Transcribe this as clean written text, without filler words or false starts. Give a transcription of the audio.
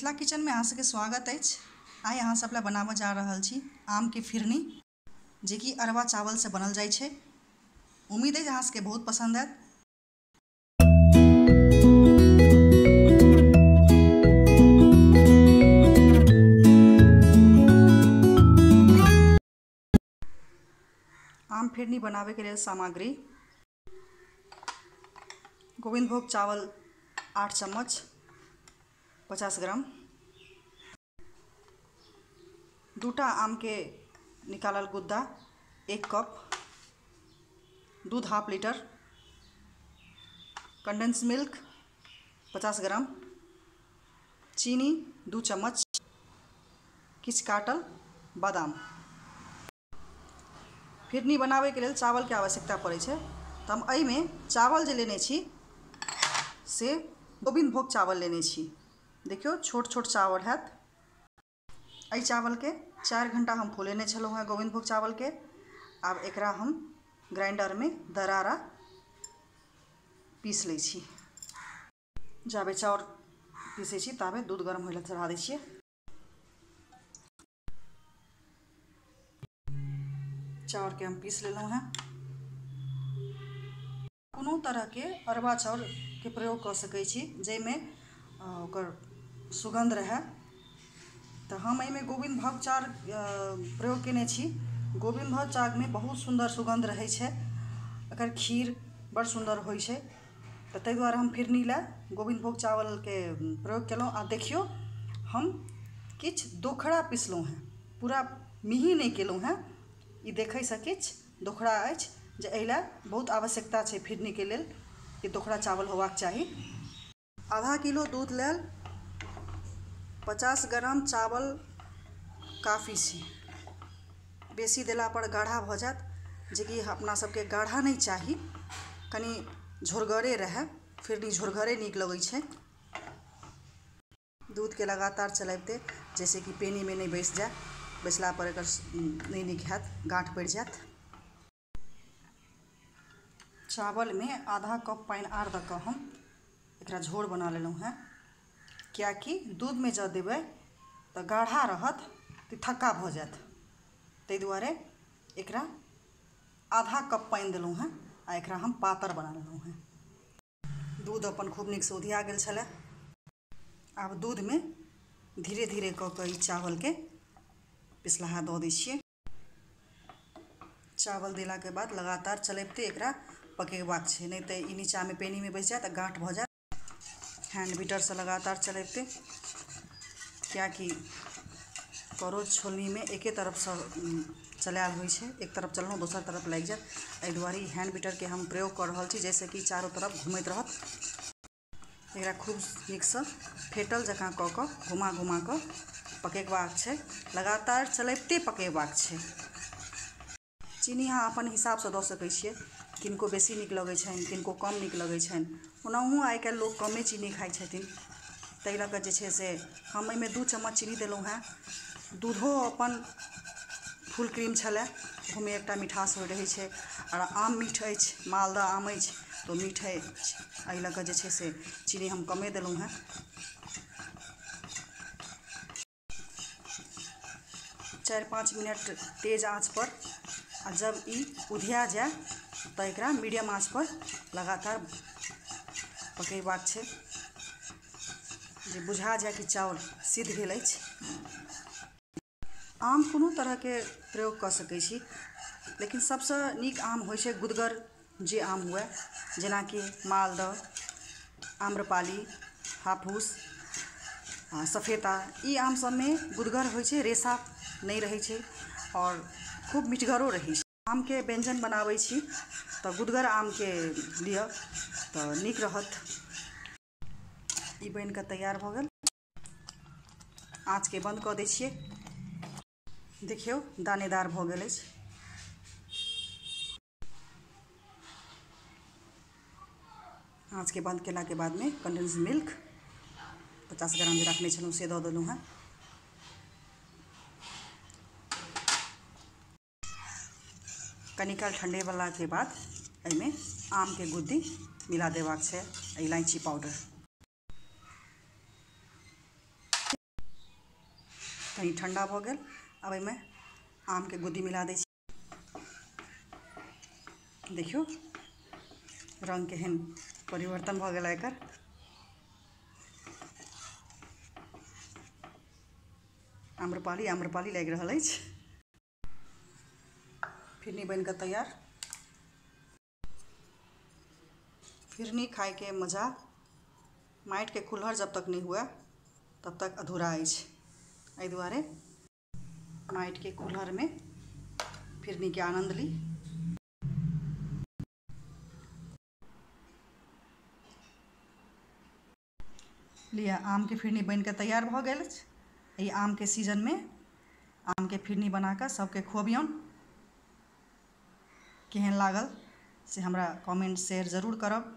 Mithila kitchen में अहाँ सबके स्वागत अछि। आइ अहाँ सब ला बनाबऽ जा रहल छी आम के फिरनी, जे कि अरवा चावल से बनल जाइ छै। उम्मीद अछि अहाँ सबके बहुत पसंद आयत। आम फिरनी बनावे के लेल सामग्री: गोविंदभोग चावल 8 चम्मच 50 ग्राम, 2टा आम के निकालल गुद्दा 1 कप, दूध हाफ लीटर, कंडेंस मिल्क 50 ग्राम, चीनी 2 चम्मच, किछ काटल बादाम। फिरनी बनावे के लेल चावल के आवश्यकता पड़े छै। तो हम एहि में चावल जे लेने छी से गोविंदभोग चावल लेने छी। देखियो छोट छोट चावल हैत। एहि चावल के 4 घंटा हम फुलेने छलहुँ हैं गोविंदभोग चावल के। आब एकरा हम ग्राइंडर में दरारा पीस लै छी। जाबे चाउर पीसे छी ताबे दूध गर्म होइला चढ़ा दै छियै। चाउर के हम पीस लेलहुँ हैं। कोनो तरह के अरवा चाउर के प्रयोग कर सकै छी जैमे ओकर सुगंध रहे। तो हम एहि में गोविंदभोग चाउर प्रयोग केने छी। गोविंदभोग चाउर में बहुत सुंदर सुगंध रहे छै। एकर खीर बड़ सुंदर होइ छै। तो ताहि दुआरे हम फिरनी ला गोविंदभोग चावल के प्रयोग केलहुँ। आ देखियो हम किछ दोखड़ा पिसलहुँ हैं, पूरा मिही नहीं केलहुँ हैं। ई देखै से किछ दोखड़ा अछि जे एहिला बहुत आवश्यकता छै फिरनी के लेल कि दोखड़ा चावल होबाक चाही। आधा किलो दूध लेल 50 ग्राम चावल काफ़ी छै। बेसी देला पर गाढ़ा भ जायत, जे कि अपना सबके गाढ़ा नहीं चाही, कनी झोरगरे रहे। फिरनी झोरगरे नीक लगै छै। दूध के लगातार चलाबते जैसे कि पेनी में नहीं बैस जाए। बैसला पर एकर नहीं नीक हैत, गांठ पड़ जायत। चावल में आधा कप पानी आर द के हम एकरा झोर बना लेलहुँ हैं। कियाकि दूध में जब देबै तो गाढ़ा रहत तो थक्का भ जायत। ताहि दुआरे एकरा आधा कप पानी देलहुँ हैं आ एकरा हम पातर बना लेलहुँ हैं। दूध अपन खूब नीक से उधिया गेल छलै। आब दूध में धीरे धीरे क के ई चावल के पिसलाहा दऽ दै छियै। चावल देला के बाद लगातार चलाबते एकरा पकेबाक छै, नहीं तो ई नीचा में पेनी में बैस जायत, गांठ भ जायत। हैंड बीटर से लगातार चलाबते, कियाकि करोज छोलनी में एके तरफ से चलायल होइ छै। एक तरफ चलहुँ दोसर तरफ लागि जायत। एहि दुआरे हैंड बीटर के हम प्रयोग कर रहल छी, जैसे कि चारों तरफ घूमैत रहत। एकरा खूब नीक से फेटल जकाँ क के घुमा घुमा के पकेबाक छै। लगातार चलाबते पकेबाक छै। चीनी अहाँ अपन हिसाब से दऽ सकै छियै। किनको बेसी नीक लगै छनि, किनको कम नीक लगै छनि। ओनाहु आइ काल्हि लोक कमे चीनी खाइ छथिन। ताहि लऽ कऽ जे छै से हम एहिमे 2 चम्मच चीनी देलहुँ हैं। दूधो अपन फुल क्रीम छलै, ओहोमे एकटा मिठास होइ रहै छै। और आम मीठ अछि, मालदह आम अछि तो मीठ अछि। एहि लऽ कऽ जे छै से चीनी हम कमे देलहुँ हैं। 4-5 मिनट तेज आंच पर, आ जब ई उधिया जाए तो एकरा मीडियम आंच पर लगातार पकेबाक छै, जे बुझा जाए कि चाउर सिद्ध भेल अछि। आम कोनो तरह के प्रयोग कर सकै छी, लेकिन सबसे नीक आम होइ छै गुदगर जे आम हुए, जेना कि मालदह, आम्रपाली, हाफूस, सफेता। ई आम सब में गुदगर होइ छै, रेशा नहीं रहै छै और खूब मिठगरो रहै छै। आम के व्यंजन बनाबै छी तो गुदगर आम के लिअ तो नीक रहत। ई बन के तैयार भ गेल। आँच के बंद क दै छियै। देखियौ दानेदार भ गेल अछि। आँच के बंद केला के बाद में कंडेंस मिल्क 50 ग्राम जे रखने छलहुँ से दऽ देलहुँ हैं। कनिकाल ठंडे वाला के बाद एहिमे आम के गुद्दी मिला देबाक छै, इलायची पाउडर। कहीं ठंडा भ गेल। अब एहिमे आम के गुद्दी मिला दै छी। देखियो रंग केहन परिवर्तन भ गेल एकर। आम्रपाली आम्रपाली लागि रहल अछि। फिरनी बन कऽ तैयार। फिरनी खाए के मजा माटि के कुल्हड़ जब तक नहीं हुए तब तक अधूरा अछि। एहि दुआरे माटि के कुल्हड़ में फिरनी के आनंद ली। लिया आम के फिरनी बन के तैयार भ गेल अछि। एहि आम के सीजन में आम के फिरनी बना कऽ सबके खुअबियौन। केहन लागल से हमरा कमेंट शेयर जरूर करब।